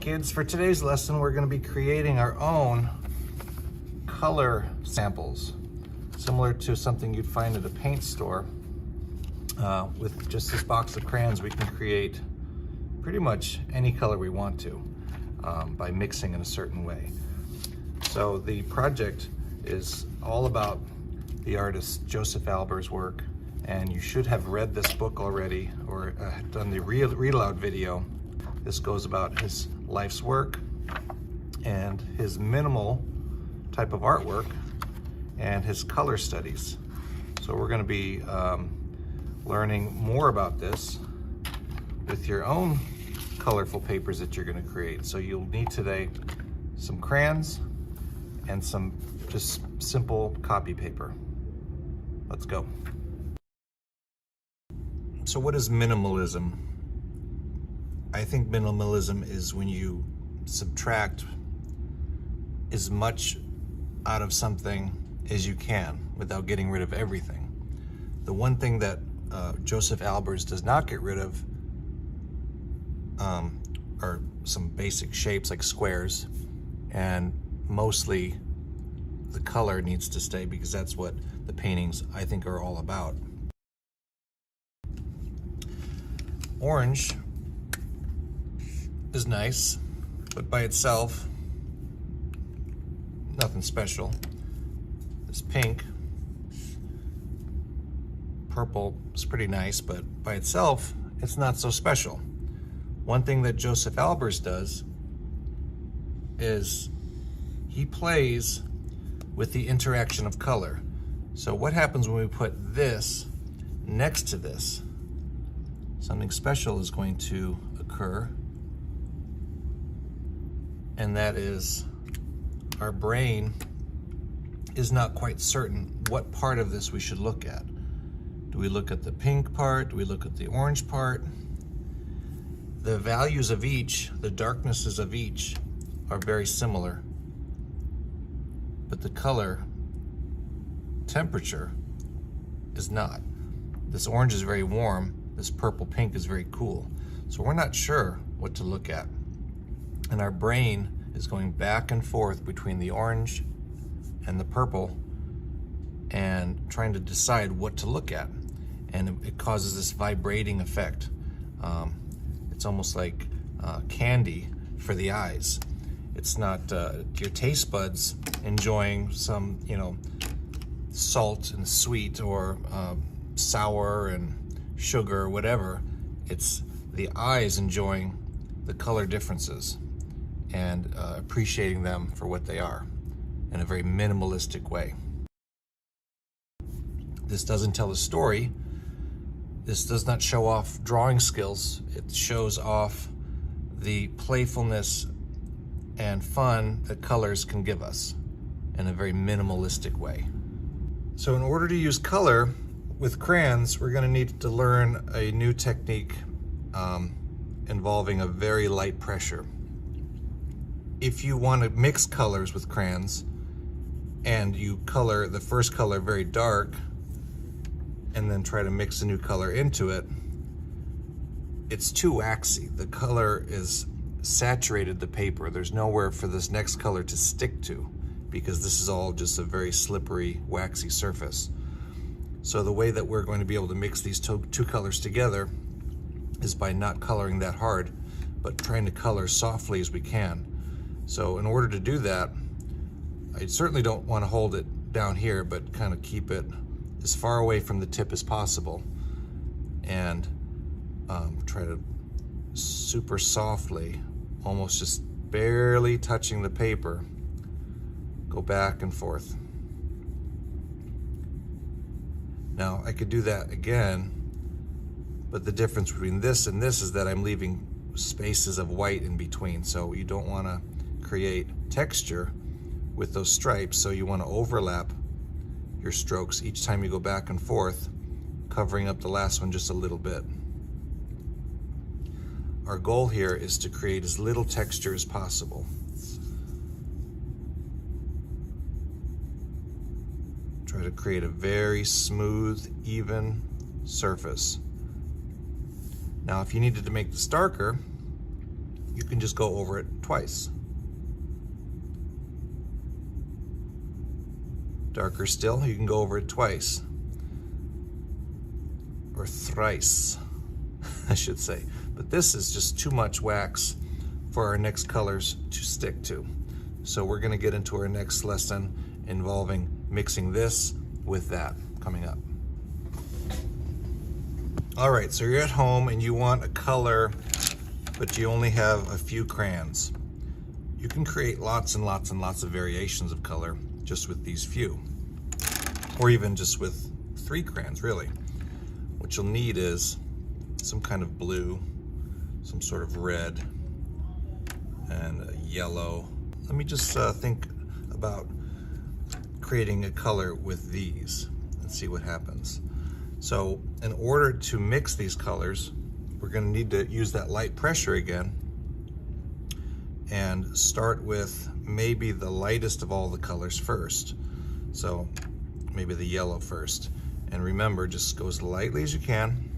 kids, for today's lesson we're going to be creating our own color samples, similar to something you'd find at a paint store. With just this box of crayons we can create pretty much any color we want to by mixing in a certain way. So the project is all about the artist Josef Albers' work, and you should have read this book already or done the read aloud video. This goes about his life's work and his minimal type of artwork and his color studies. So we're going to be learning more about this with your own colorful papers that you're going to create. So you'll need today some crayons and some just simple copy paper. Let's go. So what is minimalism? I think minimalism is when you subtract as much out of something as you can without getting rid of everything. The one thing that Josef Albers does not get rid of are some basic shapes like squares, and mostly the color needs to stay because that's what the paintings I think are all about. Orange is nice, but by itself, nothing special. This pink, purple is pretty nice, but by itself, it's not so special. One thing that Josef Albers does is he plays with the interaction of color. So what happens when we put this next to this? Something special is going to occur, and that is our brain is not quite certain what part of this we should look at. Do we look at the pink part? Do we look at the orange part? The values of each, the darknesses of each, are very similar, but the color temperature is not. This orange is very warm, this purple pink is very cool. So we're not sure what to look at. And our brain is going back and forth between the orange and the purple and trying to decide what to look at. And it causes this vibrating effect. It's almost like candy for the eyes. It's not your taste buds enjoying some, salt and sweet or sour and sugar or whatever. It's the eyes enjoying the color differences and appreciating them for what they are in a very minimalistic way. This doesn't tell a story. This does not show off drawing skills. It shows off the playfulness and fun that colors can give us in a very minimalistic way. So in order to use color with crayons, we're going to need to learn a new technique involving a very light pressure. If you want to mix colors with crayons and you color the first color very dark and then try to mix a new color into it, it's too waxy. The color is saturated the paper. There's nowhere for this next color to stick to because this is all just a very slippery, waxy surface. So the way that we're going to be able to mix these two colors together is by not coloring that hard, but trying to color softly as we can. So in order to do that, I certainly don't want to hold it down here, but kind of keep it as far away from the tip as possible and try to super softly, almost just barely touching the paper, go back and forth. Now I could do that again, but the difference between this and this is that I'm leaving spaces of white in between. So you don't want to create texture with those stripes, so you want to overlap your strokes each time you go back and forth, covering up the last one just a little bit. Our goal here is to create as little texture as possible. Try to create a very smooth, even surface. Now, if you needed to make this darker, you can just go over it twice. Darker still, you can go over it twice. Or thrice, I should say. But this is just too much wax for our next colors to stick to. So we're gonna get into our next lesson involving mixing this with that coming up. All right, so you're at home and you want a color, but you only have a few crayons. You can create lots and lots and lots of variations of color just with these few, or even just with 3 crayons, really. What you'll need is some kind of blue, some sort of red, and a yellow. Let me just think about creating a color with these and see what happens. So in order to mix these colors, we're going to need to use that light pressure again and start with maybe the lightest of all the colors first. So maybe the yellow first. And remember, just go as lightly as you can,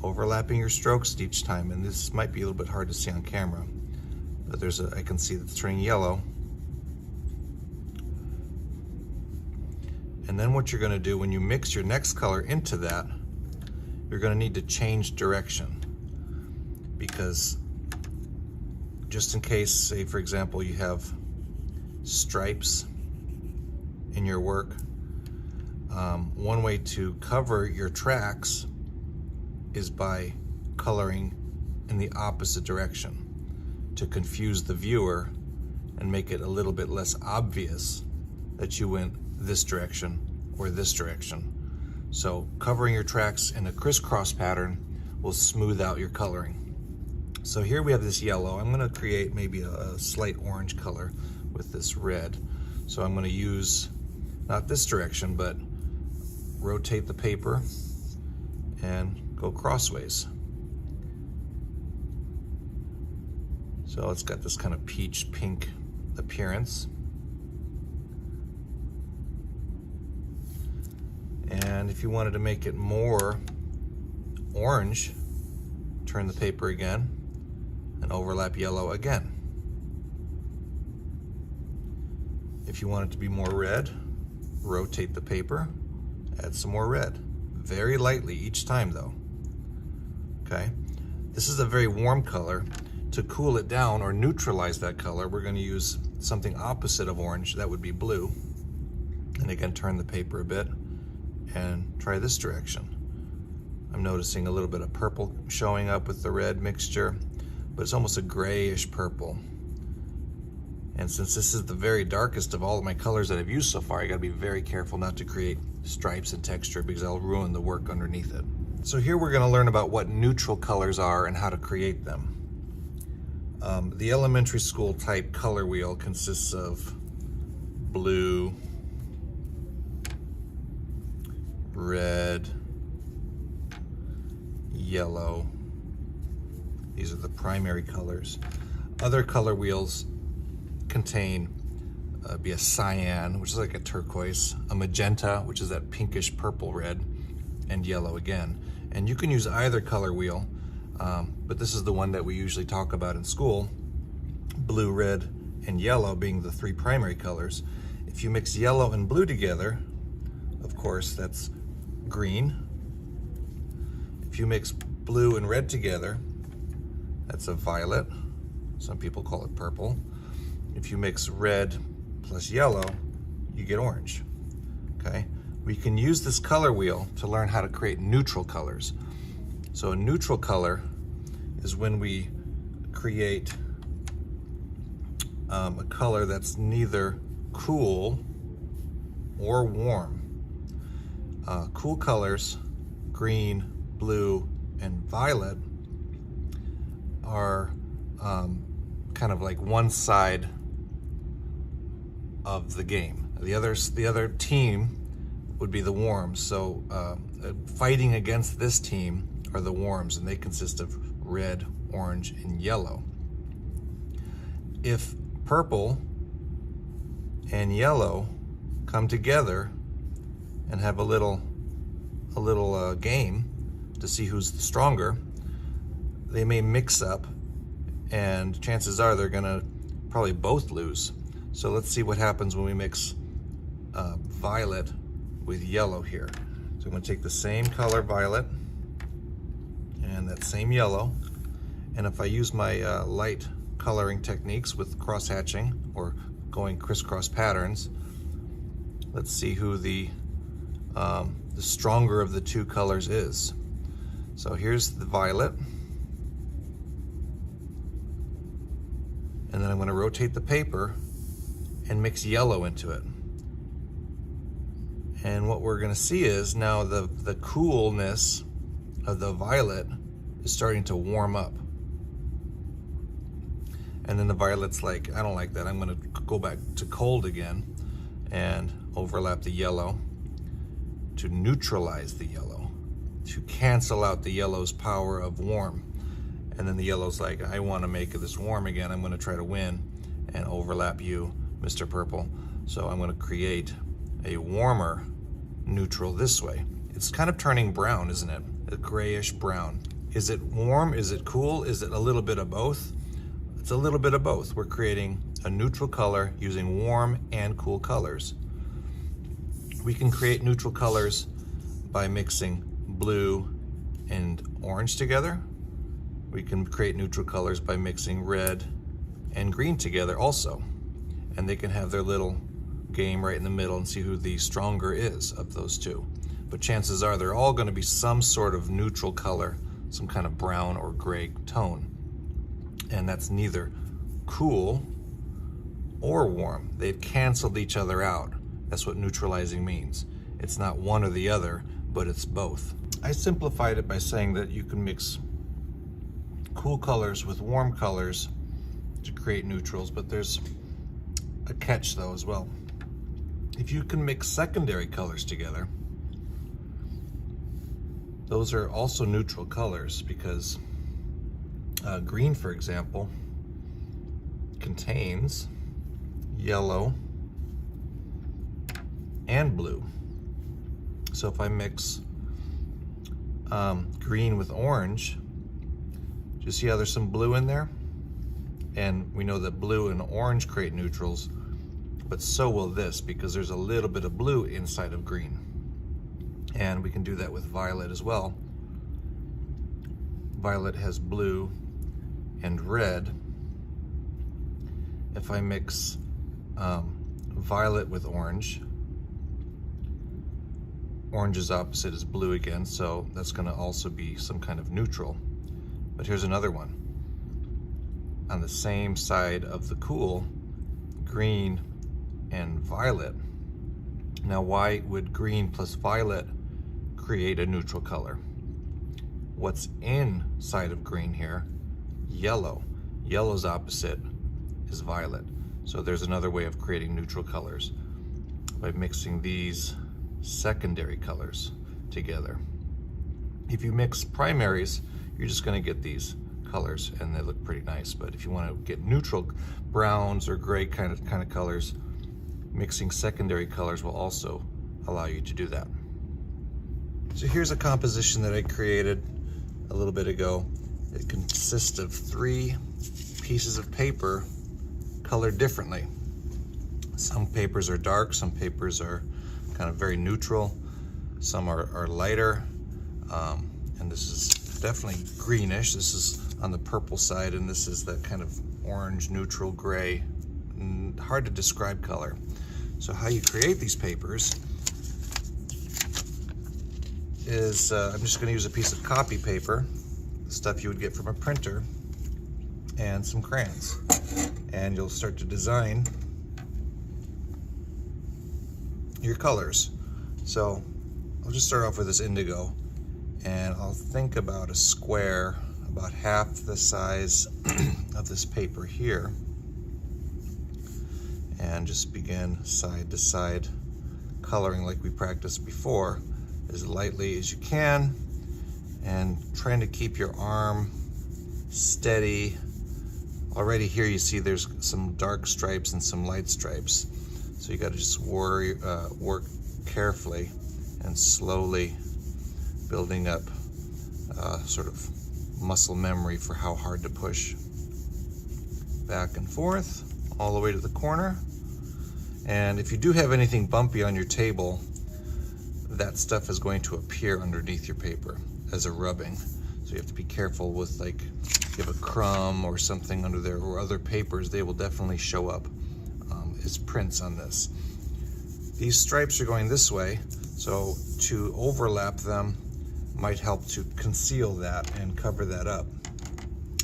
overlapping your strokes each time. And this might be a little bit hard to see on camera, but I can see that it's turning yellow. And then what you're going to do when you mix your next color into that, you're going to need to change direction, because just in case, say for example, you have stripes in your work, one way to cover your tracks is by coloring in the opposite direction to confuse the viewer and make it a little bit less obvious that you went this direction or this direction. So covering your tracks in a crisscross pattern will smooth out your coloring. So here we have this yellow. I'm going to create maybe a slight orange color with this red. So I'm going to use, not this direction, but rotate the paper and go crossways. So it's got this kind of peach pink appearance. And if you wanted to make it more orange, turn the paper again and overlap yellow again. If you want it to be more red, rotate the paper, add some more red. Very lightly each time though, okay? This is a very warm color. To cool it down or neutralize that color, we're gonna use something opposite of orange, that would be blue. And again, turn the paper a bit and try this direction. I'm noticing a little bit of purple showing up with the red mixture, but it's almost a grayish purple. And since this is the very darkest of all of my colors that I've used so far, I gotta be very careful not to create stripes and texture because I'll ruin the work underneath it. So here we're gonna learn about what neutral colors are and how to create them. The elementary school type color wheel consists of blue, red, yellow. These are the primary colors. Other color wheels contain be a cyan, which is like a turquoise, a magenta, which is that pinkish purple red, and yellow again. And you can use either color wheel, but this is the one that we usually talk about in school, blue, red, and yellow being the 3 primary colors. If you mix yellow and blue together, of course, that's green. If you mix blue and red together, that's a violet. Some people call it purple. If you mix red plus yellow, you get orange, okay? We can use this color wheel to learn how to create neutral colors. So a neutral color is when we create a color that's neither cool or warm. Cool colors, green, blue, and violet, are kind of like one side of the game. The other team would be the warms. So fighting against this team are the warms, and they consist of red, orange, and yellow. If purple and yellow come together and have a little game to see who's the stronger, they may mix up and chances are they're gonna probably both lose. So let's see what happens when we mix violet with yellow here. So I'm gonna take the same color violet and that same yellow, and if I use my light coloring techniques with cross hatching or going crisscross patterns, let's see who the stronger of the two colors is. So here's the violet, and then I'm going to rotate the paper and mix yellow into it. And what we're going to see is now the coolness of the violet is starting to warm up. And then the violet's like, I don't like that. I'm going to go back to cold again and overlap the yellow to neutralize the yellow, to cancel out the yellow's power of warm. And then the yellow's like, I want to make this warm again. I'm going to try to win and overlap you, Mr. Purple. So I'm going to create a warmer neutral this way. It's kind of turning brown, isn't it? A grayish brown. Is it warm? Is it cool? Is it a little bit of both? It's a little bit of both. We're creating a neutral color using warm and cool colors. We can create neutral colors by mixing blue and orange together. We can create neutral colors by mixing red and green together also. And they can have their little game right in the middle and see who the stronger is of those two. But chances are they're all going to be some sort of neutral color, some kind of brown or gray tone. And that's neither cool or warm. They've canceled each other out. That's what neutralizing means. It's not one or the other, but it's both. I simplified it by saying that you can mix cool colors with warm colors to create neutrals, but there's a catch though as well. If you can mix secondary colors together, those are also neutral colors, because green, for example, contains yellow and blue. So if I mix green with orange, do you see how there's some blue in there? And we know that blue and orange create neutrals, but so will this, because there's a little bit of blue inside of green. And we can do that with violet as well. Violet has blue and red. If I mix violet with orange, orange's opposite is blue again, so that's going to also be some kind of neutral. But here's another one. On the same side of the cool, green and violet. Now, why would green plus violet create a neutral color? What's inside of green here? Yellow. Yellow's opposite is violet. So there's another way of creating neutral colors, by mixing these secondary colors together. If you mix primaries, you're just going to get these colors and they look pretty nice. But if you want to get neutral browns or gray kind of colors, mixing secondary colors will also allow you to do that. So here's a composition that I created a little bit ago. It consists of 3 pieces of paper colored differently. Some papers are dark, some papers are kind of very neutral, some are lighter, and this is definitely greenish. This is on the purple side, and this is that kind of orange, neutral, gray, hard to describe color. So how you create these papers is, I'm just going to use a piece of copy paper, the stuff you would get from a printer, and some crayons. And you'll start to design your colors. So I'll just start off with this indigo, and I'll think about a square about half the size of this paper here, and just begin side to side coloring like we practiced before, as lightly as you can, and trying to keep your arm steady. Already here you see there's some dark stripes and some light stripes, so you got to just work carefully and slowly, building up sort of muscle memory for how hard to push. back and forth, all the way to the corner. And if you do have anything bumpy on your table, that stuff is going to appear underneath your paper as a rubbing. So you have to be careful with, like, if you have a crumb or something under there or other papers, they will definitely show up as prints on this. These stripes are going this way, so to overlap them might help to conceal that and cover that up.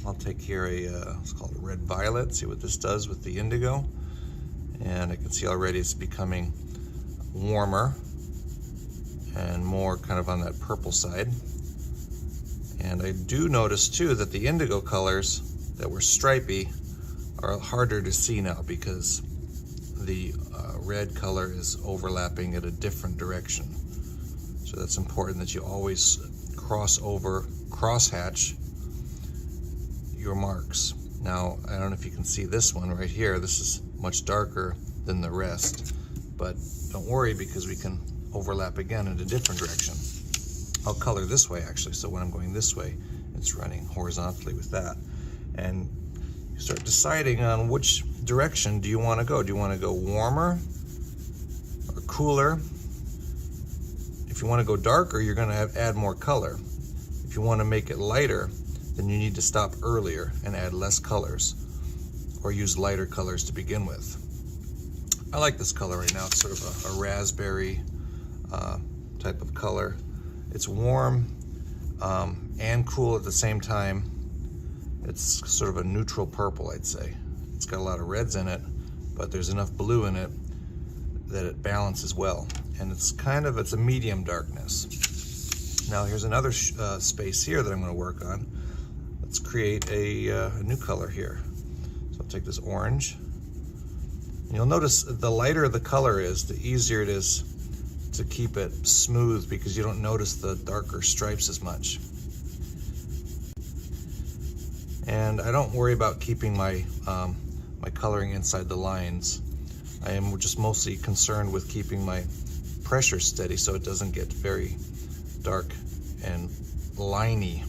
I'll take here it's called a red violet, see what this does with the indigo. And I can see already it's becoming warmer and more kind of on that purple side. And I do notice too that the indigo colors that were stripy are harder to see now because the red color is overlapping in a different direction. So that's important that you always cross-hatch your marks. Now, I don't know if you can see this one right here. This is much darker than the rest, but don't worry because we can overlap again in a different direction. I'll color this way actually, so when I'm going this way, it's running horizontally with that. And you start deciding on which direction do you want to go. Do you want to go warmer or cooler? If you want to go darker, you're going to add more color. If you want to make it lighter, then you need to stop earlier and add less colors or use lighter colors to begin with. I like this color right now. It's sort of a raspberry type of color. It's warm and cool at the same time. It's sort of a neutral purple, I'd say. It's got a lot of reds in it, but there's enough blue in it that it balances well. And it's a medium darkness. Now here's another space here that I'm going to work on. Let's create a new color here. So I'll take this orange. And you'll notice the lighter the color is, the easier it is to keep it smooth because you don't notice the darker stripes as much. And I don't worry about keeping my my coloring inside the lines. I am just mostly concerned with keeping my pressure steady so it doesn't get very dark and liney.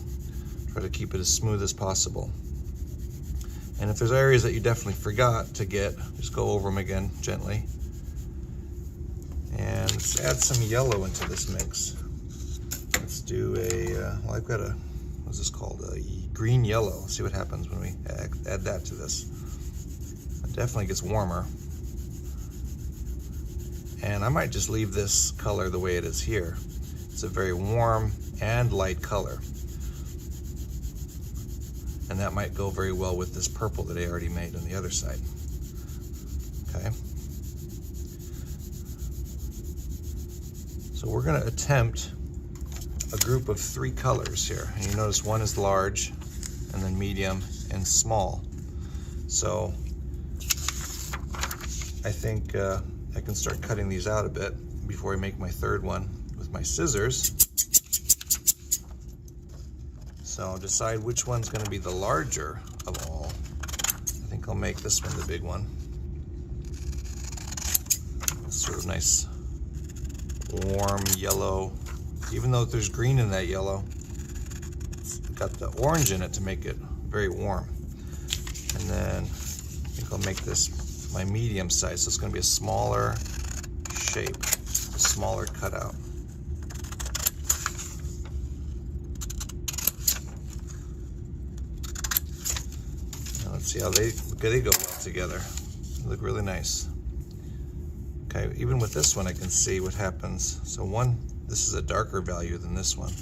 Try to keep it as smooth as possible. And if there's areas that you definitely forgot to get, just go over them again gently. And let's add some yellow into this mix. Let's do well, I've got what's this called? A green yellow. Let's see what happens when we add that to this. It definitely gets warmer. And I might just leave this color the way it is here. It's a very warm and light color. And that might go very well with this purple that I already made on the other side. Okay. So we're going to attempt a group of 3 colors here. And you notice one is large, and then medium, and small. So I think I can start cutting these out a bit before I make my third one with my scissors. So I'll decide which one's going to be the larger of all. I think I'll make this one the big one. It's sort of nice, warm yellow. Even though there's green in that yellow, it's got the orange in it to make it very warm. And then I think I'll make this my medium size. So it's going to be a smaller shape, a smaller cutout. Let's see how they go well together. They look really nice. Okay, even with this one I can see what happens. So this is a darker value than this one.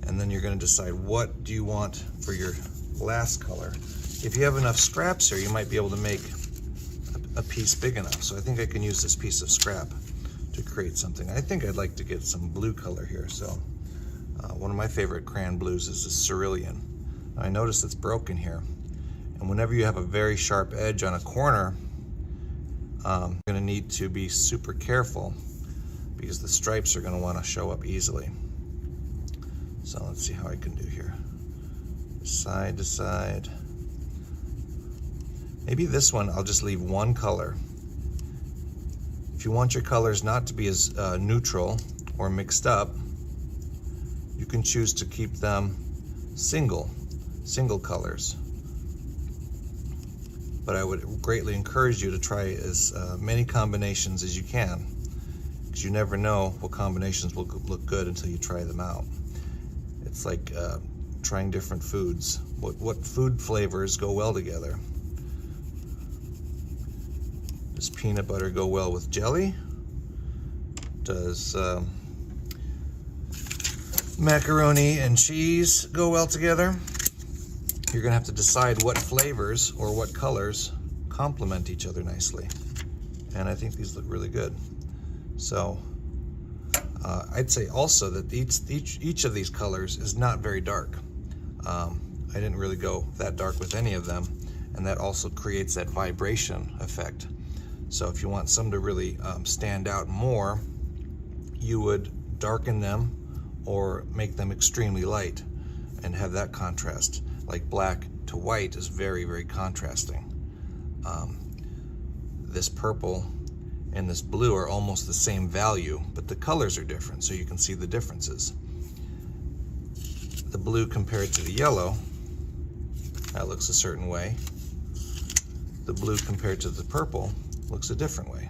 And then you're going to decide what do you want for your last color. If you have enough scraps here, you might be able to make a piece big enough. So I think I can use this piece of scrap to create something. I think I'd like to get some blue color here. So one of my favorite crayon blues is the cerulean. I notice it's broken here, and whenever you have a very sharp edge on a corner, you're going to need to be super careful because the stripes are going to want to show up easily. So let's see how I can do here. Side to side. Maybe this one I'll just leave one color. If you want your colors not to be as neutral or mixed up, you can choose to keep them single. single colors. But I would greatly encourage you to try as many combinations as you can, because you never know what combinations will look good until you try them out. It's like trying different foods. What food flavors go well together? Does peanut butter go well with jelly? Does macaroni and cheese go well together? You're gonna have to decide what flavors or what colors complement each other nicely. And I think these look really good. So I'd say also that each of these colors is not very dark. I didn't really go that dark with any of them, and that also creates that vibration effect. So if you want some to really stand out more, you would darken them or make them extremely light and have that contrast. Like black to white is very, very contrasting. This purple and this blue are almost the same value, but the colors are different, so you can see the differences. The blue compared to the yellow, that looks a certain way. The blue compared to the purple looks a different way.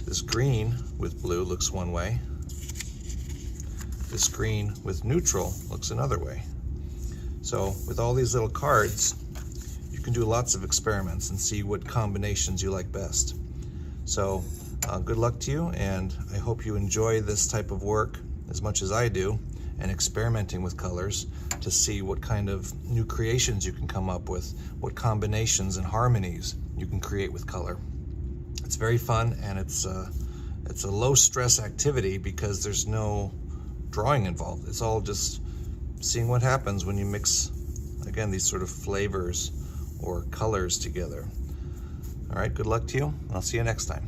This green with blue looks one way. This green with neutral looks another way. So with all these little cards, you can do lots of experiments and see what combinations you like best. So good luck to you, and I hope you enjoy this type of work as much as I do, and experimenting with colors to see what kind of new creations you can come up with, what combinations and harmonies you can create with color. It's very fun, and it's a low stress activity because there's no drawing involved. It's all just seeing what happens when you mix, again, these sort of flavors or colors together. All right, good luck to you, and I'll see you next time.